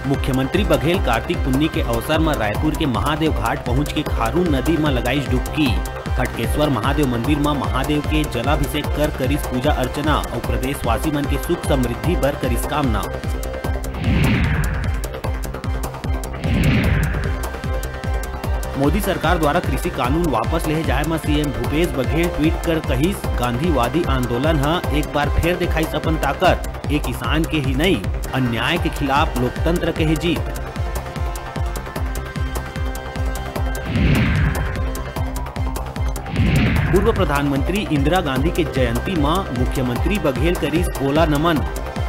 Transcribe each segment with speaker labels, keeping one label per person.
Speaker 1: मुख्यमंत्री बघेल कार्तिक पुन्नी के अवसर में रायपुर के महादेव घाट पहुंच के खारून नदी में लगाई डुबकी। खटकेश्वर महादेव मंदिर में महादेव के जलाभिषेक कर करिस पूजा अर्चना और प्रदेशवासी मन के सुख समृद्धि बर करिस कामना। मोदी सरकार द्वारा कृषि कानून वापस ले जाए में सीएम भूपेश बघेल ट्वीट कर कहिस, गांधीवादी आंदोलन एक बार फिर दिखाई अपन ताकत, एक किसान के ही नहीं अन्याय के खिलाफ लोकतंत्र के ही जीत। पूर्व प्रधानमंत्री इंदिरा गांधी के जयंती में मुख्यमंत्री बघेल करिस ओला नमन।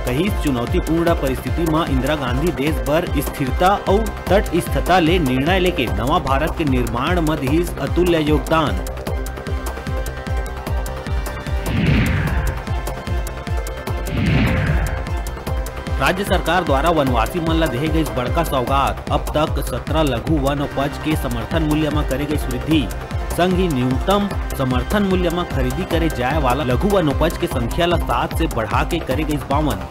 Speaker 1: कहीं चुनौतीपूर्ण परिस्थिति में इंदिरा गांधी देश भर स्थिरता और तटस्थता ले निर्णय लेके नवा भारत के निर्माण में दिस अतुल्य योगदान। राज्य सरकार द्वारा वनवासी मन ला देहे गई बड़का सौगात। अब तक 17 लघु वन उपज के समर्थन मूल्य में करे गई वृद्धि। संग ही न्यूनतम समर्थन मूल्य में खरीदी करे जाए वाला लघु वन उपज के संख्या ला 7 से बढ़ा के करे गई 52।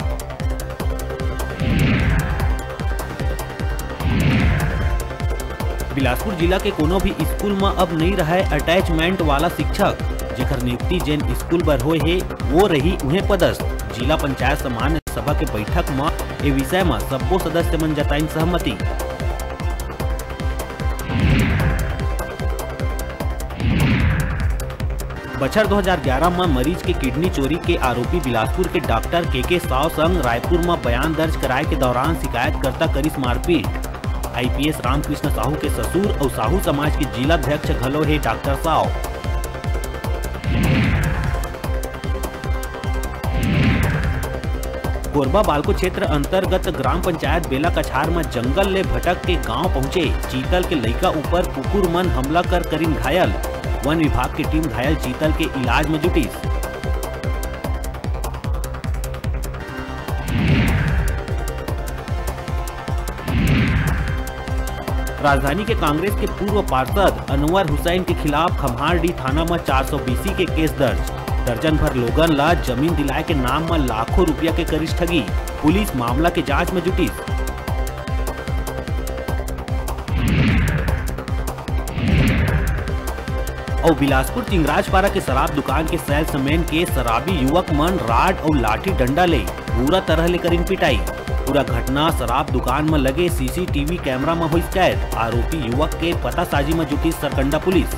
Speaker 1: बिलासपुर जिला के कोनो भी स्कूल में अब नहीं रहे अटैचमेंट वाला शिक्षक, जेकर नियुक्ति जेन स्कूल बर होए हे वो रही उन्हें पदस्थ। जिला पंचायत सामान्य सभा के बैठक में ए विषय में सब्बो सदस्य मन जताइन सहमति। बछर 2011 में मरीज के किडनी चोरी के आरोपी बिलासपुर के डॉक्टर के साव संग रायपुर में बयान दर्ज कराए के दौरान शिकायतकर्ता करिस मारपीट। आईपीएस रामकृष्ण साहू के ससुर और साहू समाज के जिलाध्यक्ष घलो है डॉक्टर साव। कोरबा बालको क्षेत्र अंतर्गत ग्राम पंचायत बेला कछार में जंगल ले भटक के गांव पहुंचे चीतल के लइका ऊपर कुकुर मन हमला कर करीन घायल। वन विभाग की टीम घायल चीतल के इलाज में जुटीस। राजधानी के कांग्रेस के पूर्व पार्षद अनवर हुसैन के खिलाफ खम्हारडी थाना में 420 के केस दर्ज। दर्जन भर लोगन ला जमीन दिलाए के नाम में लाखों रुपया के करिस ठगी। पुलिस मामला के जांच में जुटी। और बिलासपुर चिंगराजपारा के शराब दुकान के सेल्समैन के शराबी युवक मन राड और लाठी डंडा ले पूरा तरह ले करीन पिटाई। पूरा घटना शराब दुकान में लगे सीसीटीवी कैमरा में हुई कैद। आरोपी युवक के पतासाजी में जुटी सरकंडा पुलिस।